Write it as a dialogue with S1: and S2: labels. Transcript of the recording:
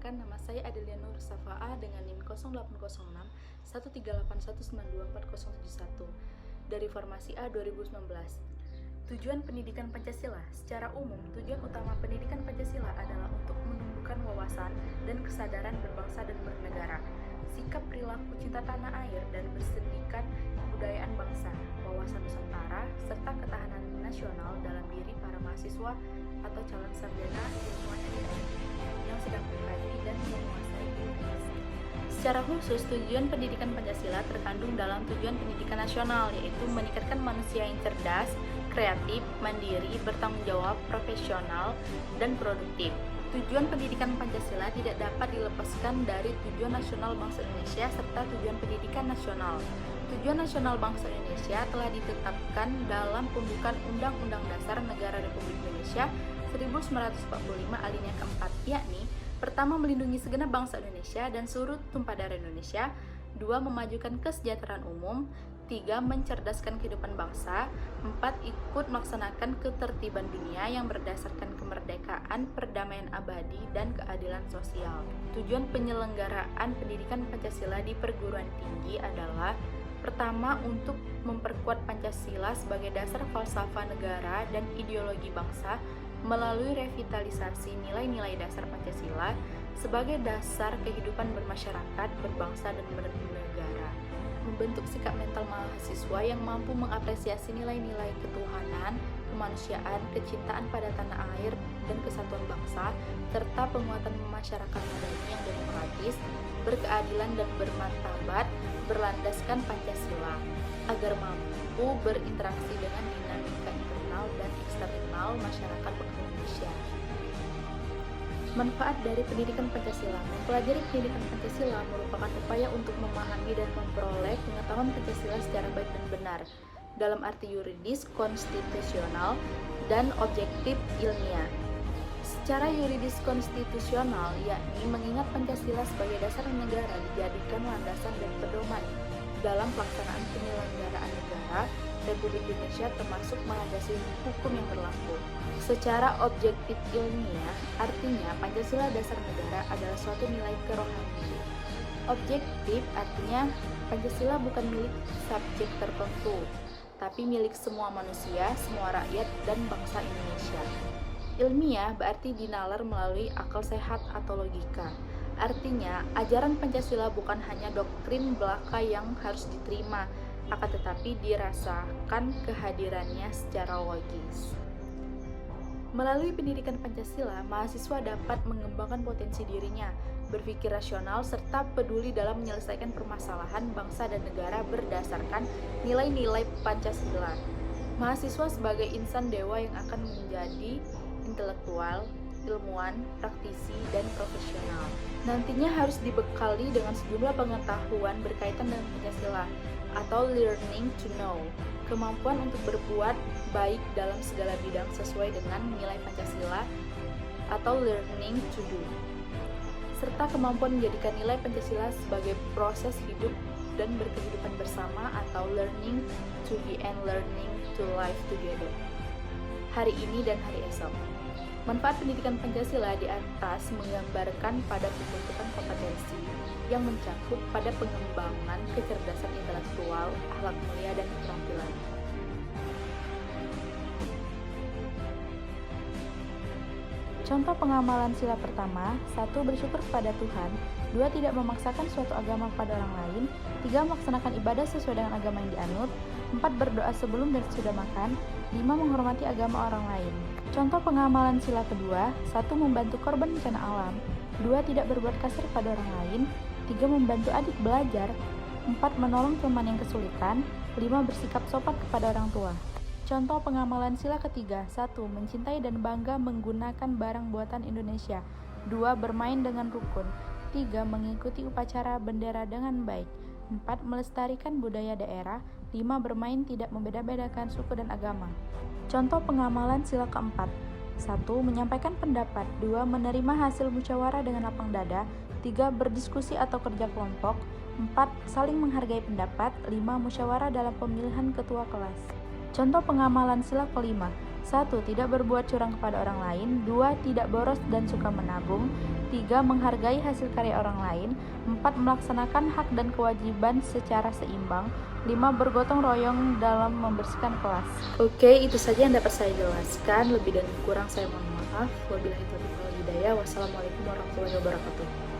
S1: Perkenalkan, nama saya Adelia Nur Safaa dengan NIM 0806 138192471 dari Formasi A 2019. Tujuan pendidikan Pancasila. Secara umum, tujuan utama pendidikan Pancasila adalah untuk menumbuhkan wawasan dan kesadaran berbangsa dan bernegara, sikap perilaku cinta tanah air dan bersendikan kebudayaan bangsa, wawasan Nusantara, serta ketahanan nasional dalam diri para mahasiswa atau calon sarjana ilmuwan yang sedang mengkaji dan menguasai ilmu. Secara khusus, tujuan pendidikan Pancasila terkandung dalam tujuan pendidikan nasional, yaitu meningkatkan manusia yang cerdas, kreatif, mandiri, bertanggung jawab, profesional, dan produktif. Tujuan pendidikan Pancasila tidak dapat dilepaskan dari tujuan nasional bangsa Indonesia serta tujuan pendidikan nasional. Tujuan nasional bangsa Indonesia telah ditetapkan dalam pembukaan Undang-Undang Dasar Negara Republik Indonesia 1945 alinea keempat, yakni pertama, melindungi segenap bangsa Indonesia dan seluruh tumpah darah Indonesia. 2. Memajukan kesejahteraan umum. 3. Mencerdaskan kehidupan bangsa. 4. Ikut melaksanakan ketertiban dunia yang berdasarkan kemerdekaan, perdamaian abadi, dan keadilan sosial. Tujuan penyelenggaraan pendidikan Pancasila di perguruan tinggi adalah: pertama, untuk memperkuat Pancasila sebagai dasar falsafah negara dan ideologi bangsa melalui revitalisasi nilai-nilai dasar Pancasila sebagai dasar kehidupan bermasyarakat, berbangsa, dan bernegara. Membentuk sikap mental mahasiswa yang mampu mengapresiasi nilai-nilai ketuhanan, kemanusiaan, kecintaan pada tanah air, dan kesatuan bangsa, serta penguatan masyarakat madani yang demokratis, berkeadilan, dan bermartabat berlandaskan Pancasila, agar mampu berinteraksi dengan dinamika internal dan eksternal masyarakat Indonesia. Manfaat dari pendidikan Pancasila. Mempelajari pendidikan Pancasila merupakan upaya untuk memahami dan memperoleh pengetahuan Pancasila secara baik dan benar, dalam arti yuridis, konstitusional, dan objektif ilmiah. Secara yuridis konstitusional, yakni mengingat Pancasila sebagai dasar negara dijadikan landasan dan pedoman dalam pelaksanaan penyelenggaraan negara Republik Indonesia, termasuk melandasi hukum yang berlaku. Secara objektif ilmiah, artinya Pancasila dasar negara adalah suatu nilai kerohanian. Objektif artinya Pancasila bukan milik subjek tertentu, tapi milik semua manusia, semua rakyat, dan bangsa Indonesia. Ilmiah berarti dinalar melalui akal sehat atau logika. Artinya, ajaran Pancasila bukan hanya doktrin belaka yang harus diterima, akan tetapi dirasakan kehadirannya secara logis. Melalui pendidikan Pancasila, mahasiswa dapat mengembangkan potensi dirinya, berpikir rasional, serta peduli dalam menyelesaikan permasalahan bangsa dan negara berdasarkan nilai-nilai Pancasila. Mahasiswa sebagai insan dewa yang akan menjadi intelektual, ilmuwan, praktisi, dan profesional. Nantinya harus dibekali dengan sejumlah pengetahuan berkaitan dengan Pancasila, atau learning to know, kemampuan untuk berbuat baik dalam segala bidang sesuai dengan nilai Pancasila, atau learning to do, serta kemampuan menjadikan nilai Pancasila sebagai proses hidup dan berkehidupan bersama, atau learning to be and learning to live together, hari ini dan hari esok. Manfaat pendidikan Pancasila di atas menggambarkan pada pembentukan kompetensi yang mencakup pada pengembangan kecerdasan intelektual, akhlak mulia, dan keterampilan. Contoh pengamalan sila pertama: 1. Bersyukur kepada Tuhan. 2. Tidak memaksakan suatu agama pada orang lain. 3. Melaksanakan ibadah sesuai dengan agama yang dianut. 4. Berdoa sebelum dan sesudah makan. 5. Menghormati agama orang lain. Contoh pengamalan sila kedua: 1. Membantu korban bencana alam. 2. Tidak berbuat kasar pada orang lain. 3. Membantu adik belajar. 4. Menolong teman yang kesulitan. 5. Bersikap sopan kepada orang tua. Contoh pengamalan sila ketiga: 1. Mencintai dan bangga menggunakan barang buatan Indonesia. 2. Bermain dengan rukun. 3. Mengikuti upacara bendera dengan baik. 4. Melestarikan budaya daerah. 5. Bermain tidak membeda-bedakan suku dan agama. Contoh pengamalan sila keempat: 1. Menyampaikan pendapat. 2. Menerima hasil musyawarah dengan lapang dada. 3. Berdiskusi atau kerja kelompok. 4. Saling menghargai pendapat. 5. Musyawarah dalam pemilihan ketua kelas. Contoh pengamalan sila kelima: 1. Tidak berbuat curang kepada orang lain. 2. Tidak boros dan suka menabung. 3. Menghargai hasil karya orang lain. 4. Melaksanakan hak dan kewajiban secara seimbang. 5. Bergotong royong dalam membersihkan kelas. Oke, itu saja yang dapat saya jelaskan. Lebih dan kurang saya mohon maaf. Wabillahi taufiq wal hidayah. Wassalamualaikum warahmatullahi wabarakatuh.